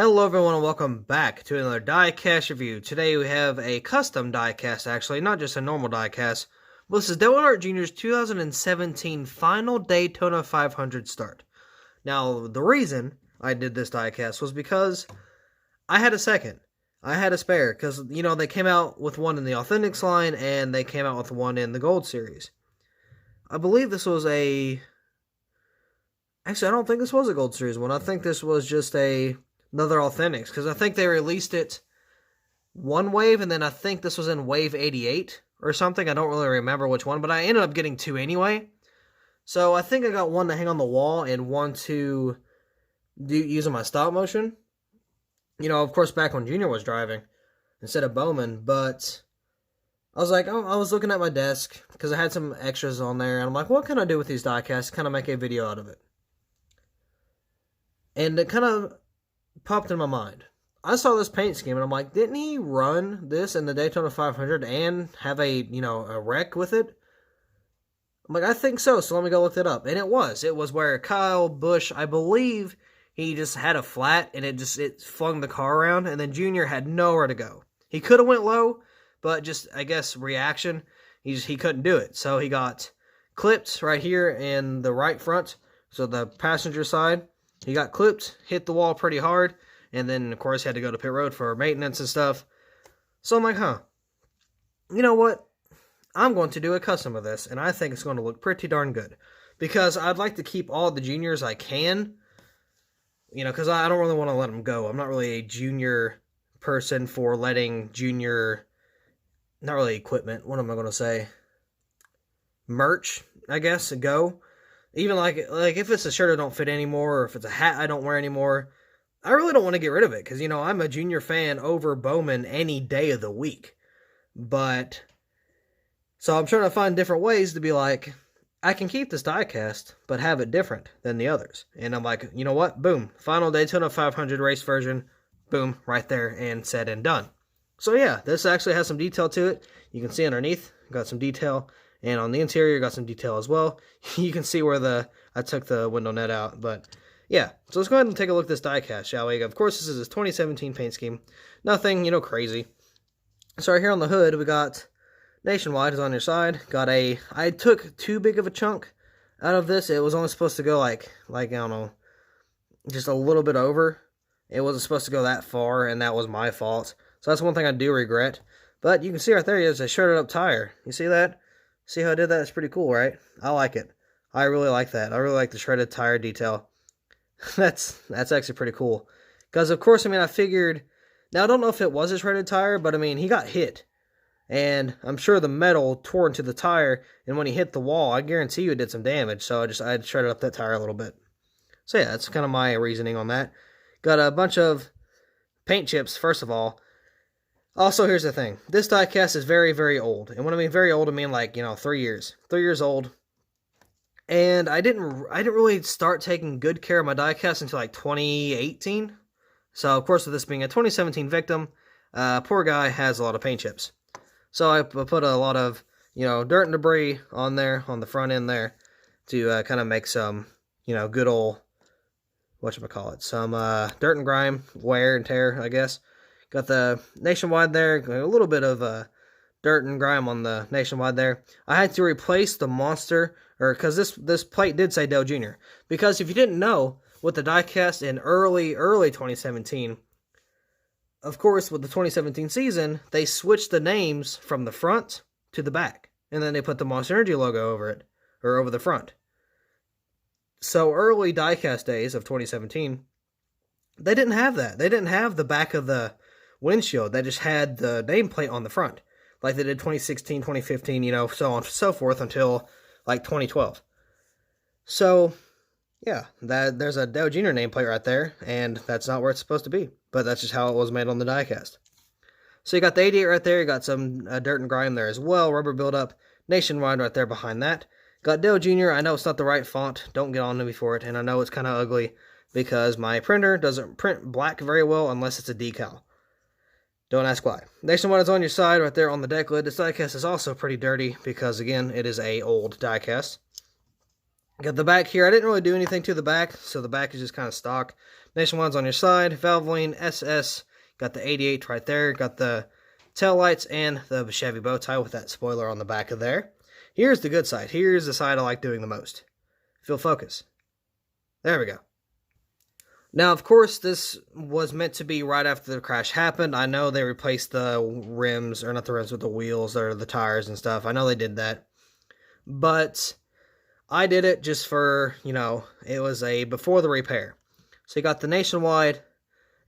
Hello everyone and welcome back to another Diecast review. Today we have a custom diecast actually, not just a normal diecast. But this is Dale Earnhardt Jr.'s 2017 final Daytona 500 start. Now the reason I did this diecast was because I had a second. I had a spare because, you know, they came out with one in the Authentics line and they came out with one in the Gold Series. I believe this was a... Actually, I don't think this was a Gold Series one. I think this was just another Authentics, because I think they released it one wave, and then I think this was in wave 88 or something. I don't really remember which one, but I ended up getting two anyway. So I think I got one to hang on the wall and one to do using my stop motion. You know, of course, back when Junior was driving instead of Bowman, but I was like, I was looking at my desk because I had some extras on there, and I'm like, what can I do with these diecasts? Kind of make a video out of it. And it kind of popped in my mind. I saw this paint scheme and I'm like, didn't he run this in the Daytona 500 and have a wreck with it? I'm like, I think so, so let me go look that up. And it was where Kyle Busch, I believe, he just had a flat and it flung the car around, and then Junior had nowhere to go. He could have went low, but just, I guess, reaction, he couldn't do it. So he got clipped right here in the right front, so the passenger side. He got clipped, hit the wall pretty hard, and then, of course, had to go to pit road for maintenance and stuff. So I'm like, you know what? I'm going to do a custom of this, and I think it's going to look pretty darn good. Because I'd like to keep all the juniors I can, you know, because I don't really want to let them go. I'm not really a junior person for letting junior, not really equipment, what am I going to say? Merch, I guess, go. Even like if it's a shirt I don't fit anymore, or if it's a hat I don't wear anymore, I really don't want to get rid of it. Because, you know, I'm a Junior fan over Bowman any day of the week. But, so I'm trying to find different ways to be like, I can keep this diecast, but have it different than the others. And I'm like, you know what? Boom. Final Daytona 500 race version. Boom. Right there, and said and done. So yeah, this actually has some detail to it. You can see underneath, got some detail. And on the interior, got some detail as well. You can see where I took the window net out. But, yeah. So let's go ahead and take a look at this diecast, shall we? Of course, this is his 2017 paint scheme. Nothing, crazy. So right here on the hood, we got Nationwide is on your side. I took too big of a chunk out of this. It was only supposed to go like I don't know, just a little bit over. It wasn't supposed to go that far, and that was my fault. So that's one thing I do regret. But you can see right there, there's a shredded up tire. You see that? See how I did that? It's pretty cool, right? I like it. I really like that. I really like the shredded tire detail. That's actually pretty cool. Because, of course, I figured... Now, I don't know if it was a shredded tire, but, he got hit. And I'm sure the metal tore into the tire, and when he hit the wall, I guarantee you it did some damage. So I shredded up that tire a little bit. So, yeah, that's kind of my reasoning on that. Got a bunch of paint chips, first of all. Also, here's the thing. This diecast is very, very old. And when I mean very old, I mean like, 3 years. 3 years old. And I didn't really start taking good care of my diecast until like 2018. So, of course, with this being a 2017 victim, poor guy has a lot of paint chips. So I put a lot of, dirt and debris on there, on the front end there, to kind of make some, good old, whatchamacallit, some dirt and grime, wear and tear, I guess. Got the Nationwide there, a little bit of dirt and grime on the Nationwide there. I had to replace the monster, because this plate did say Dale Jr. Because if you didn't know, with the diecast in early 2017, of course, with the 2017 season, they switched the names from the front to the back. And then they put the Monster Energy logo over it, or over the front. So early diecast days of 2017, they didn't have that. They didn't have the back of the windshield. They just had the nameplate on the front, like they did 2016, 2015, so on and so forth until like 2012. So, yeah, there's a Dale Jr. nameplate right there, and that's not where it's supposed to be, but that's just how it was made on the diecast. So you got the 88 right there, you got some dirt and grime there as well, rubber buildup, Nationwide right there behind that. Got Dale Jr., I know it's not the right font, don't get on to me for it, and I know it's kind of ugly, because my printer doesn't print black very well unless it's a decal. Don't ask why. Nationwide is on your side right there on the deck lid. This diecast is also pretty dirty because, again, it is a old diecast. Got the back here. I didn't really do anything to the back, so the back is just kind of stock. Nationwide's on your side. Valvoline SS. Got the 88 right there. Got the tail lights and the Chevy bow tie with that spoiler on the back of there. Here's the good side. Here's the side I like doing the most. Field focus. There we go. Now, of course, this was meant to be right after the crash happened. I know they replaced the rims, or not the rims, with the wheels or the tires and stuff. I know they did that. But I did it just for, you know, it was a before the repair. So you got the Nationwide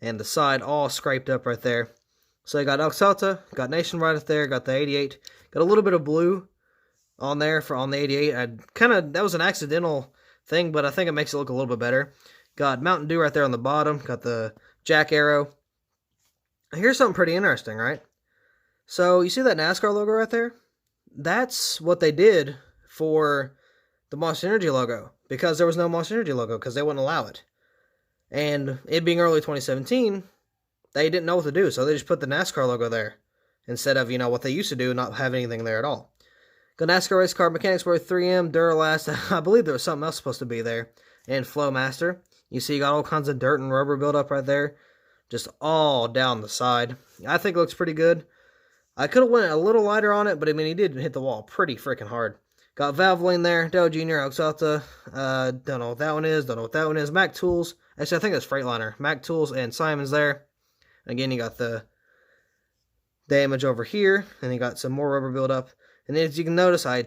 and the side all scraped up right there. So you got Exalta, got Nationwide up there, got the 88, got a little bit of blue on there on the 88. That was an accidental thing, but I think it makes it look a little bit better. Got Mountain Dew right there on the bottom, got the Jack Arrow. Here's something pretty interesting, right? So you see that NASCAR logo right there? That's what they did for the Monster Energy logo, because there was no Monster Energy logo, because they wouldn't allow it. And it being early 2017, they didn't know what to do, so they just put the NASCAR logo there, instead of, you know, what they used to do, not have anything there at all. Got NASCAR Race Car Mechanics Worth 3M, Duralast, I believe there was something else supposed to be there, and Flowmaster. You see you got all kinds of dirt and rubber buildup right there, just all down the side. I think it looks pretty good. I could have went a little lighter on it, but I mean, he did hit the wall pretty freaking hard. Got Valvoline there, Dell Jr., Exalta, don't know what that one is, don't know what that one is. Mac Tools, actually I think that's Freightliner. Mac Tools and Simon's there. Again, you got the damage over here, and you got some more rubber buildup. And as you can notice, I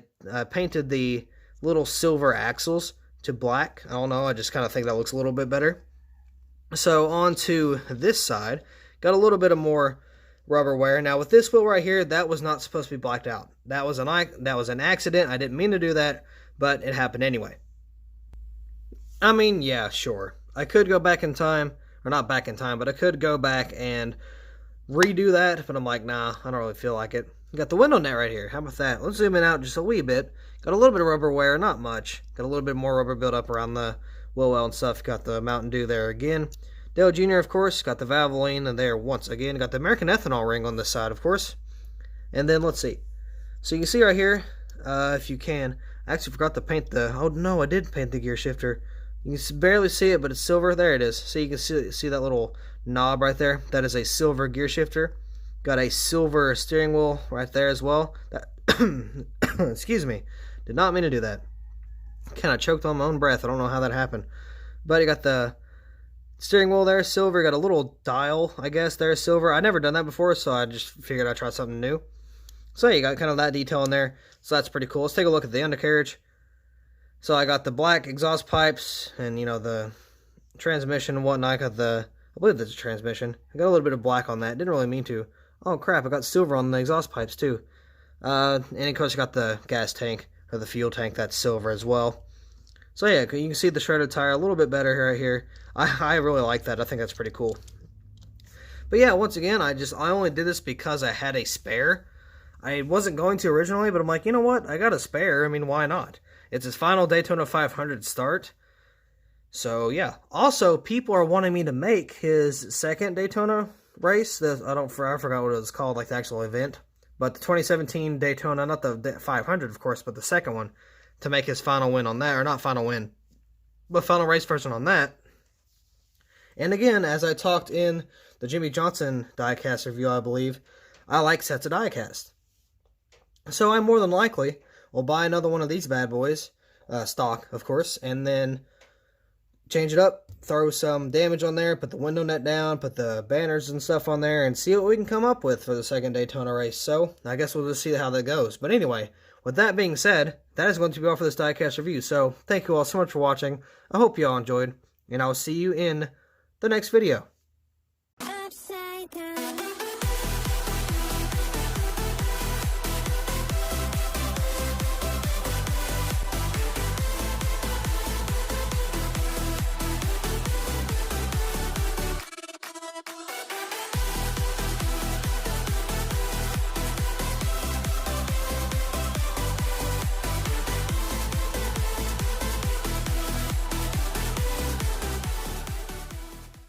painted the little silver axles to black. I don't know, I just kind of think that looks a little bit better. So on to this side, got a little bit of more rubber wear. Now with this wheel right here, that was not supposed to be blacked out. That was an accident. I didn't mean to do that, but it happened anyway. I mean, yeah, sure. I could go back in time, or not back in time, but I could go back and redo that, but I'm like, nah, I don't really feel like it. You got the window net right here. How about that? Let's zoom in out just a wee bit. Got a little bit of rubber wear, not much. Got a little bit more rubber built up around the wheel well and stuff. Got the Mountain Dew there again. Dale Jr., of course, got the Valvoline and there once again. Got the American Ethanol ring on this side, of course. And then, let's see. So you can see right here, if you can, I actually forgot to paint the, oh no, I did paint the gear shifter. You can barely see it, but it's silver. There it is. So you can see that little knob right there. That is a silver gear shifter. Got a silver steering wheel right there as well. That, excuse me, did not mean to do that. Kind of choked on my own breath. I don't know how that happened. But you got the steering wheel there, silver. Got a little dial, I guess, there, silver. I've never done that before, so I just figured I'd try something new. So you got kind of that detail in there. So that's pretty cool. Let's take a look at the undercarriage. So I got the black exhaust pipes and, you know, the transmission and whatnot. I got the, I believe that's a transmission. I got a little bit of black on that. Didn't really mean to. Oh crap, I got silver on the exhaust pipes too. And of course I got the gas tank, or the fuel tank, that's silver as well. So yeah, you can see the shredded tire a little bit better right here. I really like that. I think that's pretty cool. But yeah, once again, I only did this because I had a spare. I wasn't going to originally, but I'm like, you know what? I got a spare. I mean, why not? It's his final Daytona 500 start. So yeah. Also, people are wanting me to make his second Daytona race. I forgot what it was called, like the actual event. But the 2017 Daytona, not the 500, of course, but the second one, to make his final win on that, or not final win, but final race version on that. And again, as I talked in the Jimmy Johnson Diecast review, I believe, I like sets of Diecast. So I more than likely will buy another one of these bad boys, stock, of course, and then change it up, throw some damage on there, put the window net down, put the banners and stuff on there, and see what we can come up with for the second Daytona race. So I guess we'll just see how that goes. But anyway, with that being said, that is going to be all for this Diecast review. So thank you all so much for watching. I hope you all enjoyed, and I will see you in the next video.